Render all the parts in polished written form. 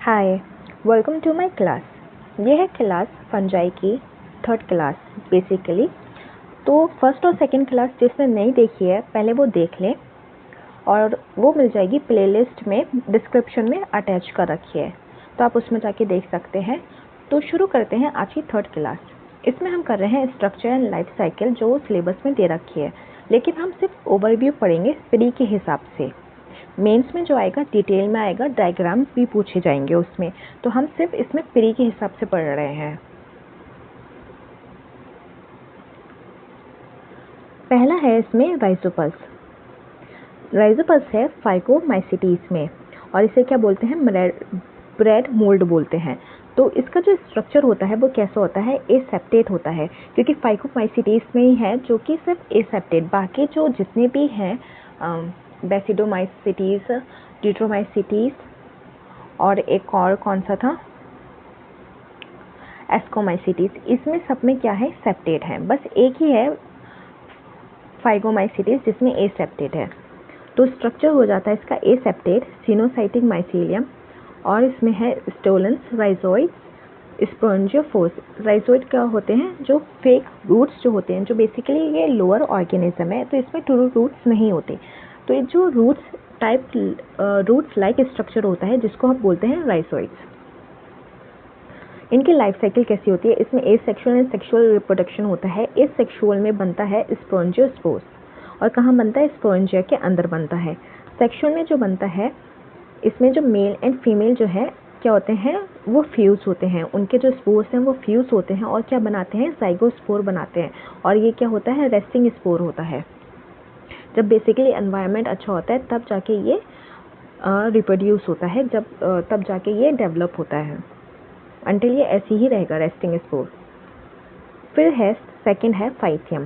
Hi, welcome to my class. ये है class fungi की थर्ड क्लास बेसिकली। तो फर्स्ट और सेकंड क्लास जिसने नहीं देखी है पहले वो देख लें और वो मिल जाएगी प्लेलिस्ट में, डिस्क्रिप्शन में अटैच कर रखी है, तो आप उसमें जाके देख सकते हैं। तो शुरू करते हैं आज की थर्ड क्लास। इसमें हम कर रहे हैं स्ट्रक्चर एंड लाइफ साइकिल जो सिलेबस में दे रखी है, लेकिन हम सिर्फ ओवरव्यू पढ़ेंगे प्री के हिसाब से। मेंस में जो आएगा डिटेल में आएगा, डायग्राम्स भी पूछे जाएंगे उसमें, तो हम सिर्फ इसमें प्री के हिसाब से पढ़ रहे हैं। पहला है इसमें राइजोपस। राइजोपस है फाइकोमाइसिटीज में, और इसे क्या बोलते हैं, ब्रेड मोल्ड बोलते हैं। तो इसका जो स्ट्रक्चर होता है वो कैसा होता है, एसेप्टेट होता है, क्योंकि फाइकोमाइसिटीज में ही है जो कि सिर्फ एसेप्टेट, बाकी जो जितने भी हैं बेसिडोमाइसिटीज, ड्यूट्रोमाइसिटीज और एक और कौन सा था, एस्कोमाइसिटीज, इसमें सब में क्या है, सेप्टेट है। बस एक ही है फाइगोमाइसिटीज जिसमें एसेप्टेट है। तो स्ट्रक्चर हो जाता है इसका एसेप्टेट, सिनोसाइटिक माइसीलियम, और इसमें है स्टोलेंस, राइजोइड, स्पोंजियोफोर्स। राइजोइड क्या होते हैं, जो फेक रूट्स जो होते हैं, जो बेसिकली ये लोअर ऑर्गेनिज्म है, तो इसमें ट्रू रूट्स नहीं होते। तो ये जो roots type roots like structure होता है जिसको हम बोलते हैं राइजोइड्स। इनकी लाइफ साइकिल कैसी होती है, इसमें एसेक्सुअल एंड सेक्सुअल रिप्रोडक्शन होता है। एसेक्सुअल में बनता है स्पोंजियोस्पोर्स, और कहाँ बनता है, स्पोंजिया के अंदर बनता है। सेक्सुअल में जो बनता है, इसमें जो मेल एंड फीमेल जो है क्या होते हैं, वो फ्यूज़ होते हैं, उनके जो स्पोर्स हैं वो फ्यूज़ होते हैं और क्या बनाते हैं, जाइगोस्पोर बनाते हैं। और ये क्या होता है, रेस्टिंग स्पोर होता है। जब बेसिकली एनवायरनमेंट अच्छा होता है तब जाके ये रिप्रोड्यूस होता है, जब तब जाके ये डेवलप होता है। अंटिल ये ऐसे ही रहेगा, रेस्टिंग स्पोर। फिर है सेकंड है फाइथियम।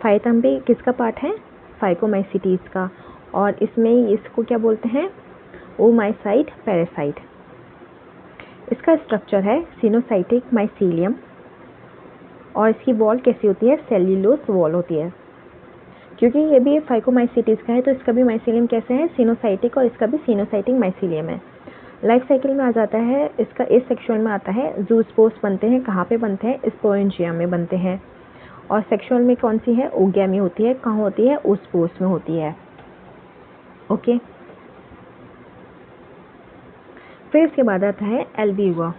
फाइथियम भी किसका पार्ट है, फाइकोमाइसिटीज का, और इसमें इसको क्या बोलते हैं, ओमाइसाइट पैरासाइट। इसका स्ट्रक्चर है सिनोसाइटिक माइसीलियम, और इसकी वॉल कैसी होती है, सेल्यूलोज वॉल होती है। क्योंकि ये भी फाइकोमाइसिटीज का है तो इसका भी माइसीलियम कैसे है, सिनोसाइटिक, और इसका भी सिनोसाइटिक माइसीलियम है। लाइफ साइकिल में आ जाता है इसका, एसेक्सुअल में आता है, जूस्पोर्स बनते हैं, कहाँ पे बनते हैं, स्पोरेंजिया में बनते हैं। और सेक्सुअल में कौन सी है, ओगैमी होती है, कहाँ होती है, ओस्पोर्स में होती है। ओके, फिर इसके बाद आता है एल्ब्यूगा।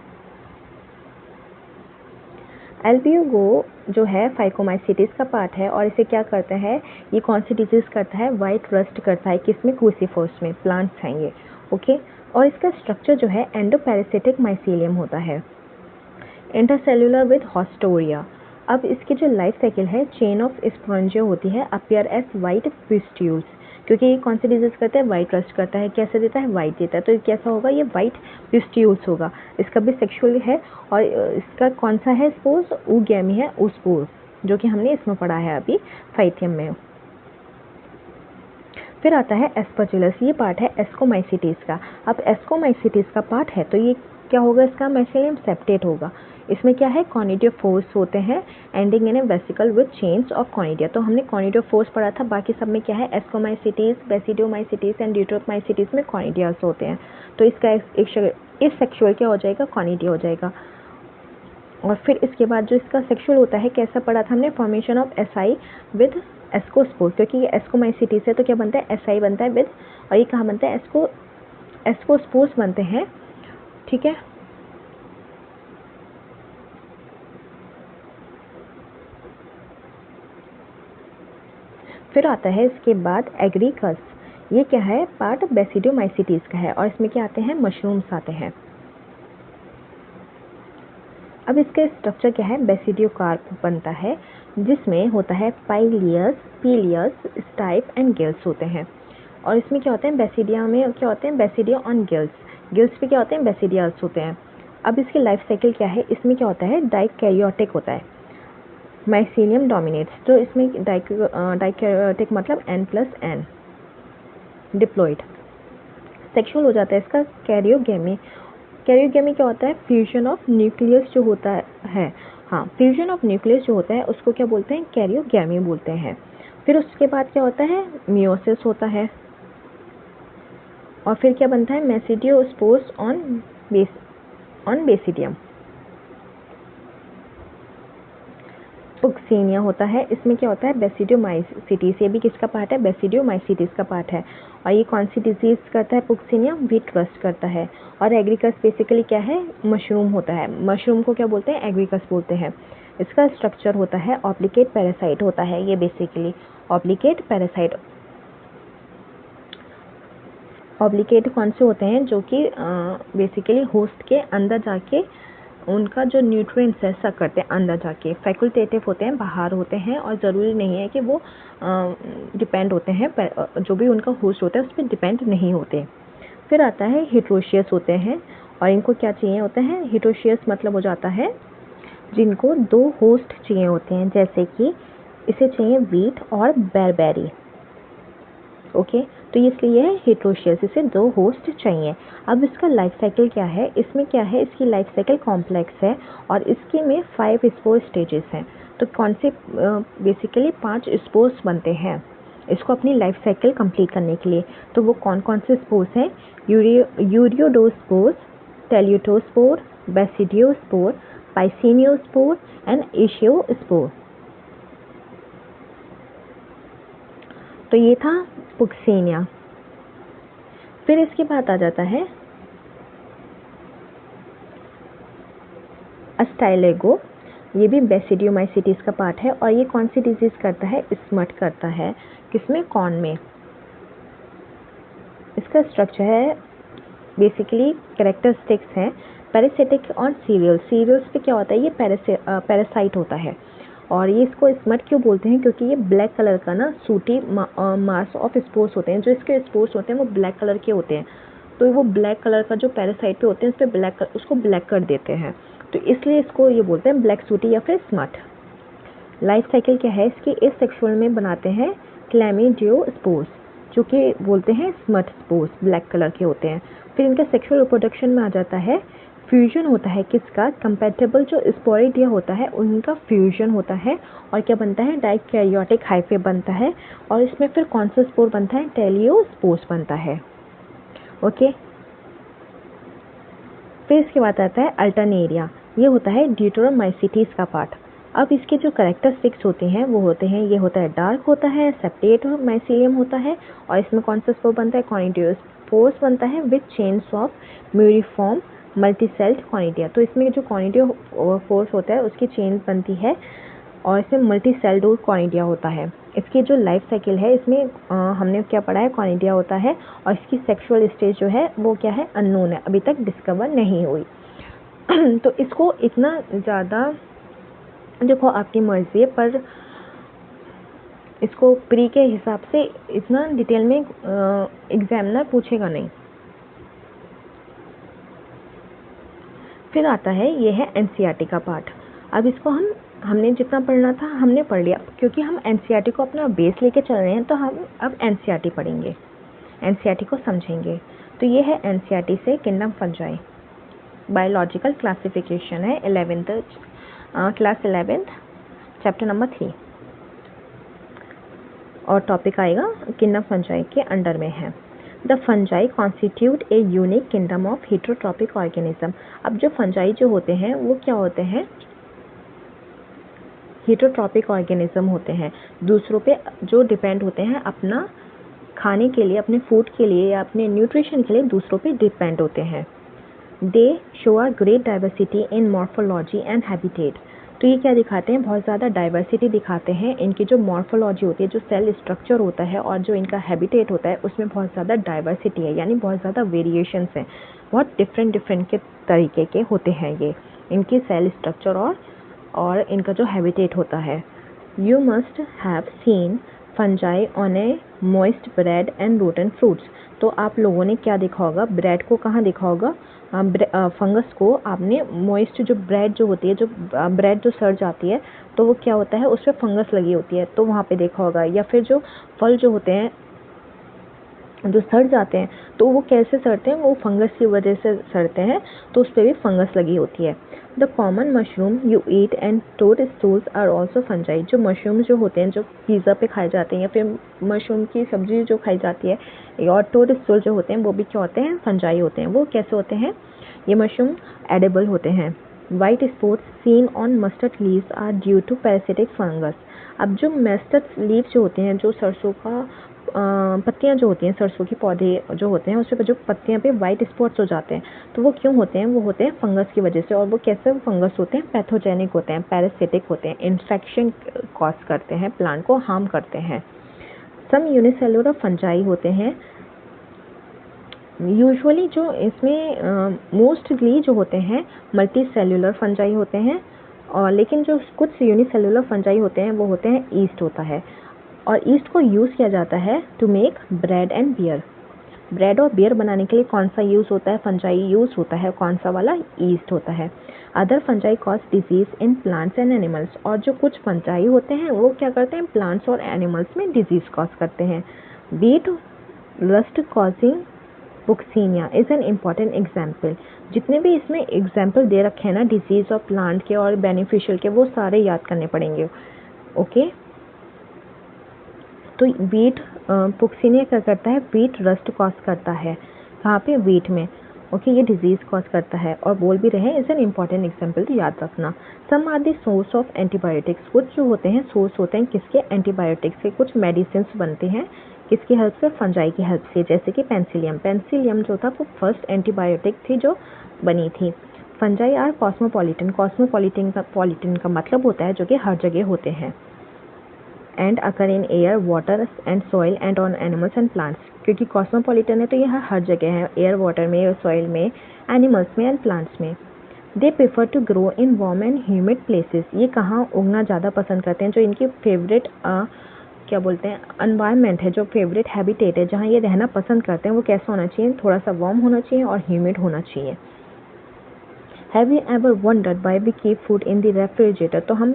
एल्ब्यूगो जो है फाइकोमाइसिटीज का पार्ट है, और इसे क्या करता है, ये कौन सी डिजीज करता है, वाइट रस्ट करता है, किसमें, क्रूसीफोर्स में, प्लांट्स हैं ये। ओके, और इसका स्ट्रक्चर जो है एंडोपैरासिटिक माइसीलियम होता है, इंटरसेल्युलर विद हॉस्टोरिया। अब इसकी जो लाइफ साइकिल है, चेन ऑफ स्पॉन्जियो होती है, अपीयर एज वाइट पिस्ट्यूल्स, क्योंकि ये कौन सी डिजीज करता है, वाइट रस्ट करता है, कैसे देता है, वाइट देता है, तो ये कैसा होगा, ये वाइट पिस्ट्यूल्स होगा। इसका भी सेक्सुअल है, और इसका कौन सा है स्पोर्स, ओगैमी है, ओस्पोर, जो कि हमने इसमें पढ़ा है अभी फाइथियम में। फिर आता है एस्पर्जिलस, ये पार्ट है एस्कोमाइसिटीज का। अब एस्कोमाइसिटीज का पार्ट है तो ये क्या होगा, इसका माइसीलियम सेप्टेट होगा। इसमें क्या है, कॉनिडियोफोर्स होते हैं, ending in A vesicle with chains of conidia. तो हमने कॉनिडियोफोर्स पढ़ा था, बाकी सब में क्या है, एस्कोमाइसिटीज, बेसिडियोमाइसिटीज एंड ड्यूट्रोमाइसिटीज में कॉनिडियास होते हैं। तो इसका एक सेक्सुअल क्या हो जाएगा, कॉनिडिया हो जाएगा। और फिर इसके बाद जो इसका सेक्सुअल होता है, कैसा पढ़ा था हमने, formation of SI with ascospores, क्योंकि ये एस्कोमाइसिटीज है तो क्या बनता है, एसआई बनता है विद, और ये कहाँ बनता है, एस्कोस्पोर्स बनते हैं। ठीक है, फिर आता है इसके बाद एग्रीकस। ये क्या है, पार्ट बेसिडियोमाइसिटीज का है, और इसमें क्या आते हैं, मशरूम्स आते हैं। अब इसका स्ट्रक्चर क्या है, बेसिडियोकार्प बनता है, जिसमें होता है पाइलियस, पीलियस, स्टाइप एंड गिल्स होते हैं। और इसमें क्या होते हैं, बेसिडिया में क्या होते हैं, बेसिडिया ऑन गिल्स, गिल्स पे क्या होते हैं, बेसिडियास होते हैं। अब इसकी लाइफ साइकिल क्या है, इसमें क्या होता है, डाइकैरियोटिक होता है, माइसीलियम डोमिनेट्स। तो इसमें डाइकैरियोटिक मतलब N+N, डिप्लॉइड। सेक्सुअल हो जाता है इसका कैरियोगेमी। कैरियोगेमी क्या होता है, फ्यूजन ऑफ न्यूक्लियस जो होता है, हाँ, फ्यूजन ऑफ न्यूक्लियस जो होता है उसको क्या बोलते हैं, कैरियोगेमी बोलते हैं। फिर उसके बाद क्या होता है, मियोसिस होता है। और फिर क्या बनता है, मेसिडियोस्पोर्स ऑन बेसिडियम। पुक्सिनिया होता है, इसमें क्या होता है, बेसिडियोमाइसीटीज। ये भी किसका पार्ट है, बेसिडियोमाइसीटीज का पार्ट है। और ये कौन सी डिजीज करता है, पुक्सिनिया व्हीट रस्ट करता है। और एग्रीकस बेसिकली क्या है, मशरूम होता है। मशरूम को क्या बोलते हैं, एग्रीकस बोलते हैं। इसका स्ट्रक्चर होता है ऑब्लिकेट पैरासाइट होता है ये बेसिकली, ऑब्लिकेट पैरासाइट। ऑब्लिकेट कौन से होते हैं, जो कि बेसिकली होस्ट के अंदर जाके उनका जो न्यूट्रिएंट्स है सक करते हैं अंदर जाके। फैकल्टेटिव होते हैं, बाहर होते हैं, और ज़रूरी नहीं है कि वो डिपेंड होते हैं, जो भी उनका होस्ट होता है उस पर डिपेंड नहीं होते। फिर आता है हेटेरोशियस होते हैं, और इनको क्या चाहिए होता है, हेटेरोशियस मतलब हो जाता है जिनको 2 होस्ट चाहिए होते हैं, जैसे कि इसे चाहिए व्हीट और बेरबेरी। ओके, तो इसलिए है हेटेरोशियस, इसे 2 होस्ट चाहिए। अब इसका लाइफ साइकिल क्या है, इसमें क्या है, इसकी लाइफ साइकिल कॉम्प्लेक्स है, और इसके में 5 स्पोर स्टेजेस हैं। तो कौन से बेसिकली 5 स्पोर्स बनते हैं इसको अपनी लाइफ साइकिल कंप्लीट करने के लिए। तो वो कौन कौन से स्पोर्स हैं, यूरियोडोस्पोर्स, टेल्यूटोस्पोर, बेसिडियोस्पोर, पाइसिनियोस्पोर एंड एशियोस्पोर। तो ये था पुक्सिनिया। फिर इसके बाद आ जाता है अस्टाइलेगो। ये भी बेसिडियोमाइसीटीज का पार्ट है, और ये कौन सी डिजीज करता है, स्मट करता है। किसमें, कॉर्न में। इसका स्ट्रक्चर है बेसिकली कैरेक्टरिस्टिक्स हैं पैरासिटिक और सीरियल्स। सीरियल्स पे क्या होता है, ये पैरासाइट होता है। और ये इसको स्मट क्यों बोलते हैं, क्योंकि ये ब्लैक कलर का ना सूटी मास ऑफ स्पोर्स होते हैं। जो इसके स्पोर्स होते हैं वो ब्लैक कलर के होते हैं, तो वो ब्लैक कलर का जो पैरासाइट पे होते हैं उस पर उसको ब्लैक कर देते हैं, तो इसलिए इसको ये बोलते हैं ब्लैक सूटी या फिर स्मट। लाइफ साइकिल क्या है इसकी, इस सेक्सुअल में बनाते हैं क्लैमिडियोस्पोर्स, जो कि बोलते हैं स्मट स्पोर्स, ब्लैक कलर के होते हैं। फिर इनका सेक्सुअल रिप्रोडक्शन में आ जाता है फ्यूजन होता है किसका, कंपैटिबल जो स्पोरिडिया होता है उनका फ्यूजन होता है, और क्या बनता है, डाइकैरियोटिक हाइफे बनता है। और इसमें फिर कौन सा स्पोर बनता है, टेलियोस्पोर्स बनता है। ओके, फिर इसके बाद आता है अल्टरनेरिया। ये होता है ड्यूटेरोमाइसीटीज का पार्ट। अब इसके जो कैरेक्टरिस्टिक्स होते हैं वो होते हैं, ये होता है डार्क होता है, सेप्टेट माइसीलियम होता है, और इसमें कौन सा स्पोर बनता है, कॉनिडियोस्पोर्स बनता है विद चेन्स ऑफ म्यूरिफॉर्म मल्टीसेल्ड कॉनिडिया। तो इसमें जो कॉनिडियोस्पोर्स होता है उसकी चेन बनती है, और इसमें मल्टीसेल्ड कॉनिडिया होता है। इसकी जो लाइफ साइकिल है इसमें हमने क्या पढ़ा है, कॉनिडिया होता है, और इसकी सेक्सुअल स्टेज जो है वो क्या है, अननोन है, अभी तक डिस्कवर नहीं हुई। तो इसको इतना ज़्यादा, देखो आपकी मर्जी है, पर इसको प्री के हिसाब से इतना डिटेल में एग्जामिनर पूछेगा नहीं। फिर आता है, ये है एनसीईआरटी का पार्ट। अब इसको हमने जितना पढ़ना था हमने पढ़ लिया, क्योंकि हम एनसीईआरटी को अपना बेस लेके चल रहे हैं, तो हम अब एनसीईआरटी पढ़ेंगे, एनसीईआरटी को समझेंगे। तो ये है एनसीईआरटी से किंगडम फंजाई, बायोलॉजिकल क्लासिफिकेशन है, 11th class 11th chapter number 3, और टॉपिक आएगा किंगडम फंजाई के अंडर में है। The fungi constitute a unique kingdom of heterotrophic organism. अब जो फंजाई जो होते हैं वो क्या होते हैं, हेटेरोट्रॉपिक ऑर्गेनिज्म होते हैं, दूसरों पे जो डिपेंड होते हैं, अपना खाने के लिए, अपने फूड के लिए या अपने न्यूट्रिशन के लिए दूसरों पे डिपेंड होते हैं। दे show a great diversity in morphology and habitat. तो ये क्या दिखाते हैं, बहुत ज़्यादा डाइवर्सिटी दिखाते हैं। इनकी जो मॉर्फोलॉजी होती है, जो सेल स्ट्रक्चर होता है, और जो इनका हैबिटेट होता है उसमें बहुत ज़्यादा डाइवर्सिटी है, यानी बहुत ज़्यादा वेरिएशंस हैं, बहुत डिफरेंट के तरीके के होते हैं ये इनकी सेल स्ट्रक्चर और इनका जो हैबिटेट होता है। You must have seen fungi on A moist bread and rotten fruits. तो आप लोगों ने क्या देखा होगा, ब्रेड को कहाँ देखा होगा, फंगस को आपने मॉइस्ट जो ब्रेड जो होती है, जो ब्रेड जो सड़ जाती है तो वो क्या होता है, उस पर फंगस लगी होती है, तो वहाँ पे देखा होगा। या फिर जो फल जो होते हैं जो सड़ जाते हैं तो वो कैसे सड़ते हैं, वो फंगस की वजह से सड़ते हैं, तो उस पर भी फंगस लगी होती है। The common mushroom you eat and toadstools are also fungi. जो मशरूम जो होते हैं जो पिज़्ज़ा पे खाए जाते हैं या फिर मशरूम की सब्जी जो खाई जाती है, और टोडस्टूल जो होते हैं वो भी क्या होते हैं, फंजाई होते हैं। वो कैसे होते हैं, ये मशरूम एडिबल होते हैं। White spots seen on mustard leaves are due to parasitic fungus. अब जो मस्टर्ड लीव जो होते हैं, जो सरसों का पत्तियां जो होती हैं, सरसों के पौधे जो होते हैं उस पर जो पत्तियां पे वाइट स्पॉट्स हो जाते हैं, तो वो क्यों होते हैं, वो होते हैं फंगस की वजह से। और वो कैसे फंगस होते हैं, पैथोजेनिक होते हैं, पैरासिटिक होते हैं, इन्फेक्शन कॉज करते हैं, प्लांट को हार्म करते हैं। सम यूनिसेलुलर फंजाई होते हैं। यूजुअली जो इसमें मोस्टली जो होते हैं मल्टी सेल्यूलर फंजाई होते हैं, और लेकिन जो कुछ यूनिसेलुलर फंजाई होते हैं वो होते हैं ईस्ट होता है। और ईस्ट को यूज़ किया जाता है to make bread and beer. Bread और बियर बनाने के लिए कौन सा यूज़ होता है, फंजाई यूज़ होता है, कौन सा वाला, ईस्ट होता है। Other fungi cause disease in plants and animals. और जो कुछ फंजाई होते हैं वो क्या करते हैं, प्लांट्स और एनिमल्स में डिजीज कॉज करते हैं। Beet rust causing Puccinia is an important example. जितने भी इसमें एग्जाम्पल दे रखे हैं ना डिजीज और प्लांट के और बेनिफिशियल के, वो सारे याद करने पड़ेंगे। ओके तो वीट पुक्सिनिया क्या करता है, वीट रस्ट कॉज करता है, कहाँ पे, वीट में। ओके ये डिजीज कॉज करता है, और बोल भी रहे हैं इज एन इम्पॉर्टेंट एग्जाम्पल, तो याद रखना। Some are the source of antibiotics. कुछ जो होते हैं सोर्स होते हैं किसके, एंटीबायोटिक्स के। कुछ मेडिसिन बनते हैं किसकी हेल्प से, फंजाई की हेल्प से, जैसे कि पेंसिलियम। पेंसिलियम जो था वो फर्स्ट एंटीबायोटिक थी जो बनी थी। Fungi are cosmopolitan. कॉस्मोपॉलिटन का मतलब होता है जो कि हर जगह होते हैं। And occur in air, water and soil and on animals and plants. क्योंकि कॉस्मोपॉलिटन है तो यह हर जगह है, एयर, वाटर में, सॉइल में, एनिमल्स में एंड प्लांट्स में। They prefer to grow in warm and humid places. ये कहाँ उगना ज़्यादा पसंद करते हैं, जो इनकी फेवरेट क्या बोलते हैं, एनवायरनमेंट है, जो फेवरेट हैबिटेट है, जहाँ ये रहना पसंद करते हैं, वो कैसा होना चाहिए, थोड़ा सा वार्म होना चाहिए और ह्यूमिड होना चाहिए। Have you ever wondered why we keep food in the refrigerator. तो हम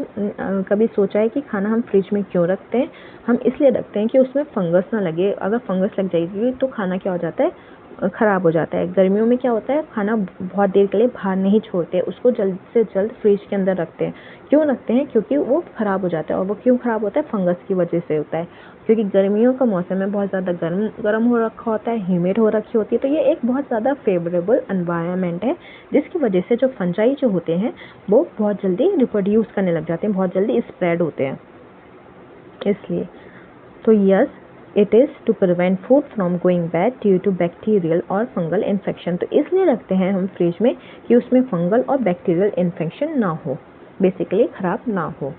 कभी सोचा है कि खाना हम फ्रिज में क्यों रखते हैं, हम इसलिए रखते हैं कि उसमें फंगस ना लगे। अगर फंगस लग जाएगी तो खाना क्या हो जाता है, ख़राब हो जाता है। गर्मियों में क्या होता है, खाना बहुत देर के लिए बाहर नहीं छोड़ते, उसको जल्द से जल्द फ्रिज के अंदर रखते हैं। क्यों रखते हैं, क्योंकि वो ख़राब हो जाता है। और वो क्यों ख़राब होता है, फंगस की वजह से होता है, क्योंकि गर्मियों का मौसम में बहुत ज़्यादा गर्म हो रखा होता है, ह्यूमिड हो रखी होती है। तो ये एक बहुत ज़्यादा फेवरेबल एनवायरनमेंट है, जिसकी वजह से जो फंजाई जो होते हैं वो बहुत जल्दी रिप्रोड्यूस करने लग जाते हैं, बहुत जल्दी स्प्रेड होते हैं इसलिए। तो yes, it is to prevent food from going bad due to bacterial और फंगल इन्फेक्शन। तो इसलिए रखते हैं हम फ्रिज में कि उसमें फंगल और बैक्टीरियल इन्फेक्शन ना हो, बेसिकली ख़राब ना हो।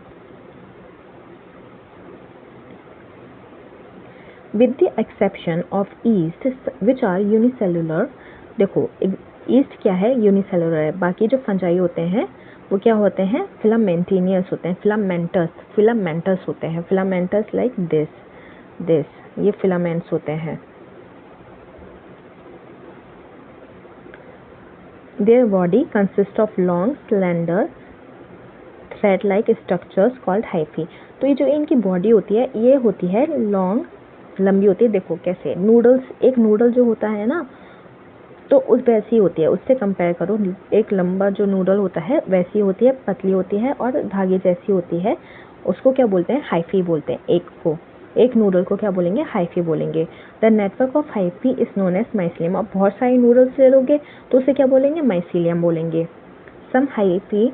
With the exception of yeast which are unicellular. देखो ईस्ट क्या है, यूनिसेलुलर है। बाकी जो फंजाई होते हैं वो क्या होते हैं, फिलामेंटेनियस होते हैं, फिलामेंटस होते हैं, फिलामेंटस लाइक दिस, ये फिलामेंट्स होते हैं। Their body consist of long slender thread like structures called hyphae. तो ये जो इनकी बॉडी होती है ये होती है लॉन्ग, लंबी होती है। देखो कैसे नूडल्स, एक नूडल जो होता है ना तो उस वैसी होती है, उससे कंपेयर करो। एक लंबा जो नूडल होता है वैसी होती है, पतली होती है और धागे जैसी होती है, उसको क्या बोलते हैं, हाइफी बोलते हैं। एक नूडल को क्या बोलेंगे, हाइफी बोलेंगे। The network of hyphae is known as mycelium. अब बहुत सारी नूडल्स ले लोगे तो उसे क्या बोलेंगे, माइसीलियम बोलेंगे। Some hyphae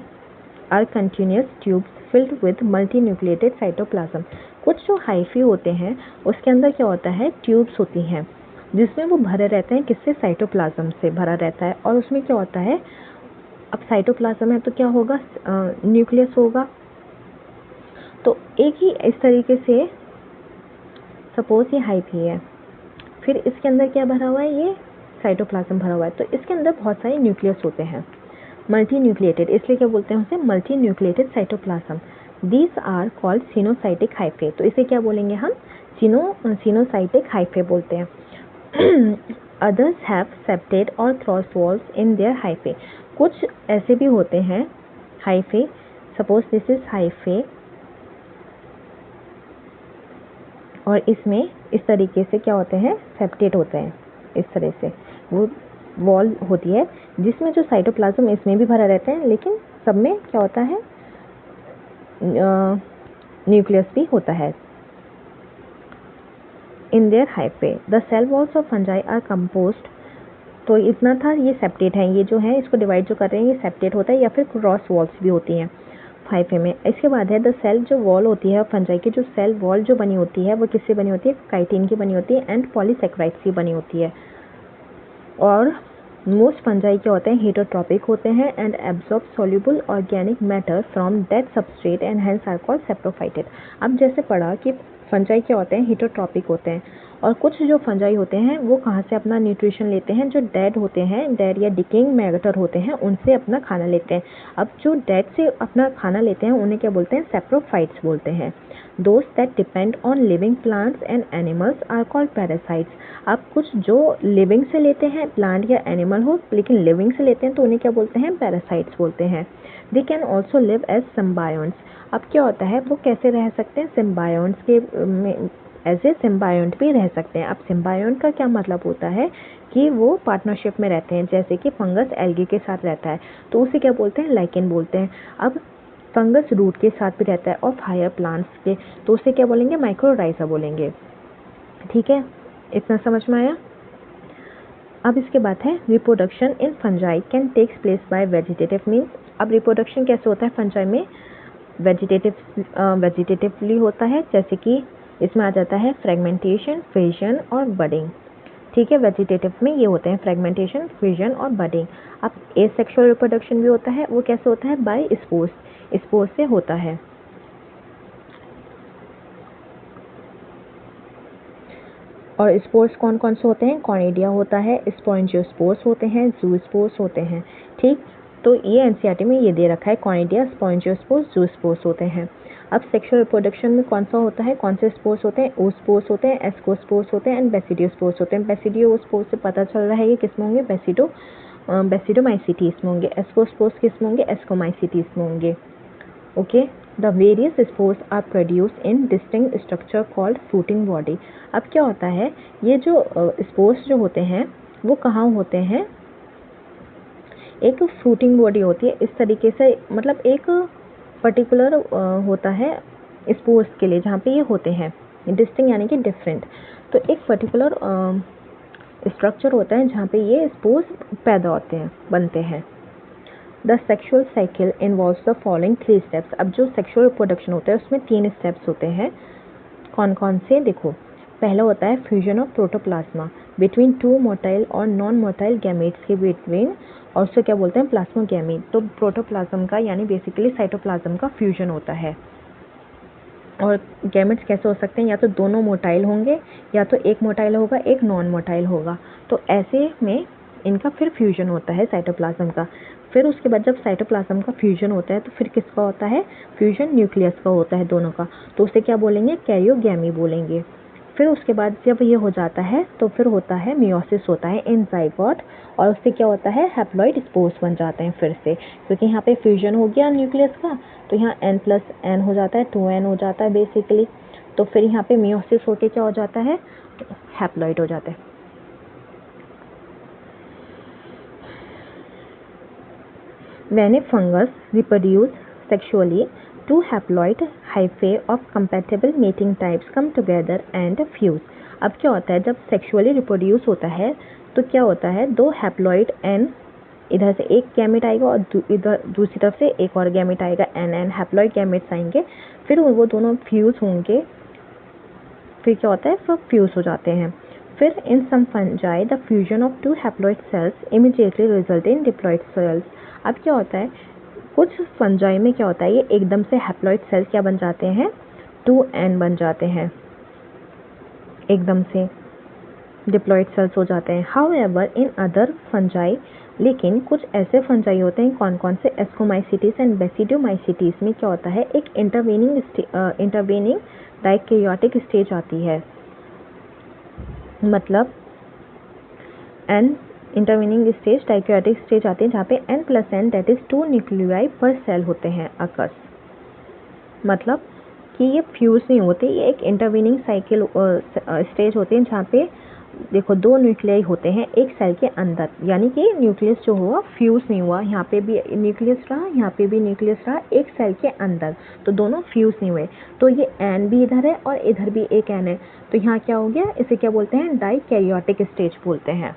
are continuous tubes filled with multinucleated cytoplasm. कुछ जो हाइफी होते हैं उसके अंदर क्या होता है, ट्यूब्स होती हैं जिसमें वो भरे रहते हैं, किससे, साइटोप्लाज्म से भरा रहता है। और उसमें क्या होता है, अब साइटोप्लाज्म है तो क्या होगा, न्यूक्लियस होगा। तो एक ही इस तरीके से सपोज ये हाइफी है, फिर इसके अंदर क्या भरा हुआ है, ये साइटोप्लाज्म भरा हुआ है, तो इसके अंदर बहुत सारे न्यूक्लियस होते हैं, मल्टी न्यूक्लिएटेड, इसलिए क्या बोलते हैं उसे, multi nucleated cytoplasm. These are called coenocytic hyphae. तो इसे क्या बोलेंगे हम, सिनोसाइटिक हाइफे बोलते हैं। Others have septate or cross walls in their hyphae. कुछ ऐसे भी होते हैं hyphae, suppose this is hyphae और इसमें इस तरीके से क्या होते हैं, सेप्टेट होते हैं। इस तरह से वो वॉल होती है जिसमें जो साइटोप्लाज्म इसमें भी भरा रहता है, लेकिन सब में क्या होता है, न्यूक्लियस भी होता है। In their hyphae the cell walls of fungi are composed. तो इतना था, ये सेप्टेट है, ये जो है इसको डिवाइड जो कर रहे हैं ये सेप्टेट होता है या फिर क्रॉस वॉल्स भी होती हैं हाइफे में। इसके बाद है द सेल जो वॉल होती है फंजाई की, जो सेल वॉल जो बनी होती है वो किससे बनी होती है, काइटिन की बनी होती है एंड पॉलीसेक्राइड्स की बनी होती है। और मोस्ट फंजाई क्या होते हैं, हेटरोट्रॉपिक होते हैं and absorb soluble organic matter from dead substrate and hence are called saprophytic. अब जैसे पढ़ा कि फंजाई क्या होते हैं, हेटरोट्रॉपिक होते हैं, और कुछ जो फंजाई होते हैं वो कहाँ से अपना न्यूट्रिशन लेते हैं, जो डेड होते हैं, डेड या डिकेइंग मैटर होते हैं, उनसे अपना खाना लेते हैं। अब जो डेड से अपना खाना लेते हैं उन्हें क्या बोलते हैं, सेप्रोफाइट्स बोलते हैं। Those that depend on living plants and animals are called parasites. अब कुछ जो लिविंग से लेते हैं, प्लांट या एनिमल हो, लेकिन लिविंग से लेते हैं तो उन्हें क्या बोलते हैं, पैरासाइट्स बोलते हैं। They can also live as symbionts. अब क्या होता है, वो कैसे रह सकते हैं, सिम्बायोन्ट्स के एज ए सिम्बायोन्ट भी रह सकते हैं। अब सिम्बायोन्ट का क्या मतलब होता है कि वो पार्टनरशिप में रहते हैं, जैसे कि फंगस एल्गी के साथ रहता है तो उसे क्या बोलते हैं, लाइकेन बोलते हैं। अब फंगस रूट के साथ भी रहता है और हायर प्लांट्स के, तो उसे क्या बोलेंगे, माइक्रोराइजा बोलेंगे। ठीक है, इतना समझ में आया। अब इसके बाद है reproduction in fungi can takes place by vegetative means. अब रिप्रोडक्शन कैसे होता है फंजाई में, वेजिटेटिवली होता है, जैसे कि इसमें आ जाता है फ्रेगमेंटेशन, फिजन और बडिंग। ठीक है, वेजिटेटिव में ये होते हैं फ्रेगमेंटेशन, फिजन और बडिंग। अब एसेक्सुअल रिप्रोडक्शन भी होता है, वो कैसे होता है, बाय स्पोर्स, स्पोर्स से होता है। और स्पोर्स कौन कौन से होते हैं, कॉनिडिया होता है, स्पॉन्जियोस्पोर्स होते हैं, जूस्पोर्स होते हैं। ठीक, तो ये एनसीईआरटी में ये दे रखा है, कॉनिडिया, स्पॉन्जियोस्पोर्स, जूस्पोर्स होते हैं। अब सेक्सुअल रिप्रोडक्शन में कौन सा होता है, कौन से स्पोर्स होते हैं, ओस्पोर्स होते हैं, एस्कोस्पोर्स होते हैं एंड बेसिडियोस्पोर्स होते हैं। बेसिडियोस्पोर्स से पता चल रहा है ये किस में होंगे, बेसिडोमाइसीटीज में होंगे। एस्कोस्पोर्स किस में होंगे, एस्कोमाइसीटीज में होंगे। Okay, the various spores are produce in distinct structure called fruiting body. अब क्या होता है, ये जो स्पोर्स जो होते हैं वो कहाँ होते हैं, एक फ्रूटिंग बॉडी होती है इस तरीके से, मतलब एक पर्टिकुलर होता है स्पोर्स के लिए जहाँ पे ये होते हैं डिस्टिंक्ट यानी कि डिफरेंट। तो एक पर्टिकुलर स्ट्रक्चर होता है जहाँ पे ये स्पोर्स पैदा होते हैं, बनते हैं। The sexual cycle involves the following 3 steps. अब जो सेक्शुअल रिप्रोडक्शन होता है उसमें 3 स्टेप्स होते हैं। कौन कौन से, देखो, पहला होता है फ्यूजन ऑफ प्रोटोप्लाज्मा बिटवीन 2 मोटाइल और नॉन मोटाइल गैमेट्स के बिटवीन, और उसको क्या बोलते हैं, प्लाज्मोगैमीट। तो प्रोटोप्लाज्म का यानी बेसिकली साइटोप्लाज्म का फ्यूजन होता है। और गैमेट्स कैसे हो सकते हैं, या तो दोनों मोटाइल होंगे या तो एक मोटाइल होगा एक नॉन मोटाइल होगा, तो ऐसे में इनका फिर फ्यूजन होता है साइटोप्लाज्म का। फिर उसके बाद जब साइटोप्लाज्म का फ्यूजन होता है तो फिर किसका होता है, फ्यूजन न्यूक्लियस का होता है दोनों का, तो उसे क्या बोलेंगे, कैरियोगैमी बोलेंगे। फिर उसके बाद जब ये हो जाता है तो फिर होता है मियोसिस होता है इन जाइगोट, और उससे क्या होता है, हैप्लॉइड स्पोर्स बन जाते हैं फिर से, क्योंकि यहाँ पे फ्यूजन हो गया न्यूक्लियस का तो यहाँ n+n हो जाता है, 2n हो जाता है बेसिकली। तो फिर यहाँ पे मियोसिस होके क्या हो जाता है, हैप्लॉइड हो जाता है। When a fungus reproduce sexually, 2 haploid hyphae of compatible mating types come together and fuse. अब क्या होता है, जब सेक्सुअली रिप्रोड्यूस होता है तो क्या होता है, 2 हैप्लॉइड n, इधर से एक गैमेट आएगा और इधर दूसरी तरफ से एक और गैमेट आएगा, n हैप्लॉइड गैमेट्स आएंगे, फिर वो दोनों फ्यूज होंगे, फिर क्या होता है, फिर फ्यूज हो जाते हैं। फिर in some fungi the fusion of 2 haploid cells immediately result in diploid cells. अब क्या होता है, कुछ फंजाई में क्या होता है, ये एकदम से हैप्लॉइड सेल्स क्या बन जाते हैं, 2n बन जाते हैं, एकदम से डिप्लॉइड सेल्स हो जाते हैं। हाउएवर इन अदर फंजाई, लेकिन कुछ ऐसे फंजाई होते हैं, कौन कौन से, एस्कोमाइसीटीज एंड बेसिडियोमाइसीटीज में क्या होता है, एक इंटरवेनिंग डाइकैरियोटिक स्टेज आती है, मतलब n intervening stage, dikaryotic stage आती है जहाँ पे n+n दैट इज 2 न्यूक्लियाई पर सेल होते हैं अकर्स। मतलब कि ये फ्यूज़ नहीं होते, ये एक इंटरवीनिंग साइकिल स्टेज होते हैं जहाँ पे देखो दो न्यूक्लियाई होते हैं एक सेल के अंदर, यानी कि न्यूक्लियस जो हुआ फ्यूज़ नहीं हुआ, यहाँ पे भी न्यूक्लियस रहा, यहाँ पे भी न्यूक्लियस रहा एक सेल के अंदर, तो दोनों फ्यूज़ नहीं हुए। तो ये एन भी इधर है और इधर भी एक एन है, तो यहाँ क्या हो गया, इसे क्या बोलते हैं, डाइकैरियोटिक स्टेज बोलते हैं।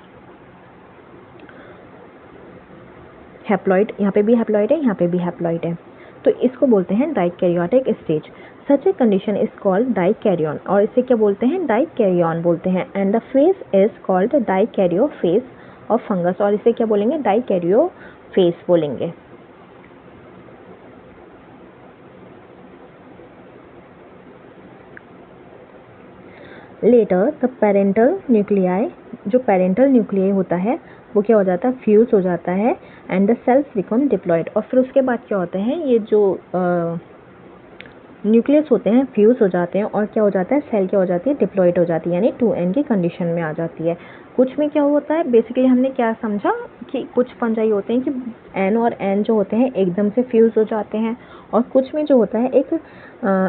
हैप्लॉइड, यहाँ पे भी हैप्लॉइड है, यहाँ पे भी हैप्लॉइड है, तो इसको बोलते हैं dikaryotic stage. Such a condition is called dikaryon, और इसे क्या बोलते हैं, डाइकैरियन बोलते हैं। And the phase is called dikaryophase of fungus, और इसे क्या बोलेंगे, डाइकैरियो फेज बोलेंगे। लेटर द पेरेंटल न्यूक्लियाई, जो पेरेंटल न्यूक्लियाई होता है वो क्या हो जाता है, फ्यूज हो जाता है, and the cells become diploid. और फिर उसके बाद क्या होता है, ये जो न्यूक्लियस होते हैं फ्यूज हो जाते हैं, और क्या हो जाता है, सेल क्या हो जाती है, डिप्लॉयड हो जाती है, यानी 2n की कंडीशन में आ जाती है। कुछ में क्या होता है, बेसिकली हमने क्या समझा कि कुछ फंजाई होते हैं कि n और n जो होते हैं एकदम से फ्यूज हो जाते हैं, और कुछ में जो होता है एक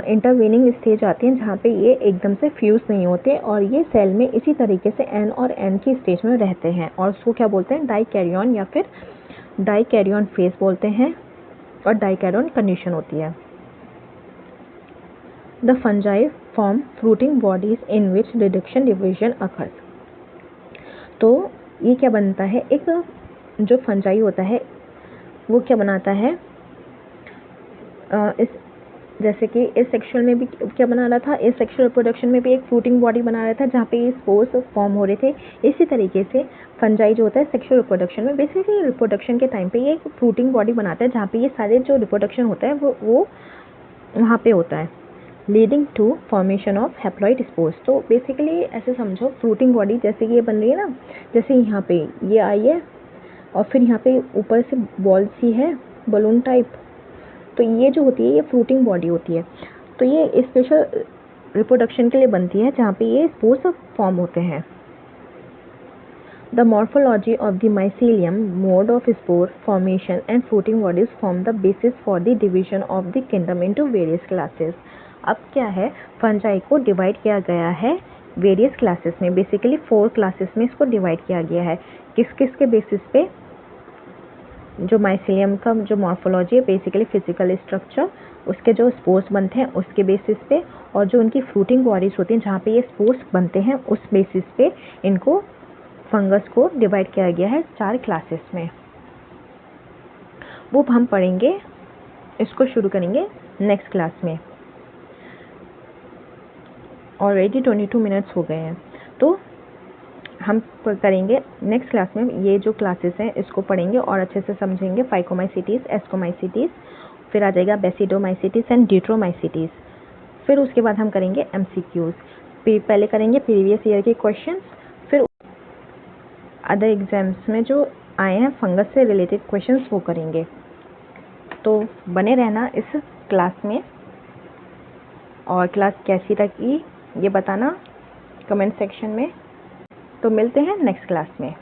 इंटरवीनिंग स्टेज आती है जहाँ पे ये एकदम से फ्यूज नहीं होते, और ये सेल में इसी तरीके से n और n की स्टेज में रहते हैं, और उसको क्या बोलते हैं, डाइकैरियन या फिर डाइकैरियन फेज बोलते हैं, और डाइकैरियन कंडीशन होती है। The fungi form fruiting bodies in which reduction division occurs. तो ये क्या बनता है, एक जो फंजाई होता है वो क्या बनाता है, इस जैसे कि इस सेक्शुअल में भी क्या बना रहा था, इस सेक्शुअल रिप्रोडक्शन में भी एक फ्रूटिंग बॉडी बना रहा था जहाँ पे ये स्पोर्स फॉर्म हो रहे थे। इसी तरीके से फंजाई जो होता है सेक्शुअल रिप्रोडक्शन में, बेसिकली रिप्रोडक्शन के टाइम पे ये एक फ्रूटिंग बॉडी बनाता है जहाँ पे ये सारे जो रिप्रोडक्शन होता है वो वहाँ पे होता है, leading to formation of haploid spores. तो बेसिकली ऐसे समझो फ्रूटिंग बॉडी जैसे ये बन रही है ना, जैसे यहाँ पे ये आई है और फिर यहाँ पे ऊपर से बॉल सी है, बलून टाइप, तो ये जो होती है ये फ्रूटिंग बॉडी होती है। तो ये स्पेशल रिप्रोडक्शन के लिए बनती है जहाँ पे ये स्पोर्स फॉर्म होते हैं। The morphology of the mycelium, mode of spore formation and fruiting bodies form the basis for the division of the kingdom into various classes. अब क्या है, फंजाई को डिवाइड किया गया है वेरियस क्लासेस में, बेसिकली 4 क्लासेस में इसको डिवाइड किया गया है। किस किस के बेसिस पे, जो माइसिलियम का जो मॉर्फोलॉजी है, बेसिकली फिजिकल स्ट्रक्चर, उसके जो स्पोर्स बनते हैं उसके बेसिस पे, और जो उनकी फ्रूटिंग बॉडीज होती हैं जहाँ पे ये स्पोर्स बनते हैं उस बेसिस पे इनको फंगस को डिवाइड किया गया है 4 क्लासेस में। वो हम पढ़ेंगे, इसको शुरू करेंगे नेक्स्ट क्लास में। ऑलरेडी 22 मिनट्स हो गए हैं, तो हम करेंगे नेक्स्ट क्लास में ये जो क्लासेस हैं इसको पढ़ेंगे और अच्छे से समझेंगे। फाइकोमाइसिटीज़, एस्कोमाइसिटीज़, फिर आ जाएगा बेसिडोमाइसिटीज़ एंड ड्यूट्रोमाइसिटीज़। फिर उसके बाद हम करेंगे MCQs। पहले करेंगे प्रीवियस ईयर के क्वेश्चंस, फिर अदर एग्जाम्स में जो आए हैं फंगस से रिलेटेड क्वेश्चंस वो करेंगे। तो बने रहना इस क्लास में, और क्लास कैसी लगी ये बताना कमेंट सेक्शन में। तो मिलते हैं नेक्स्ट क्लास में।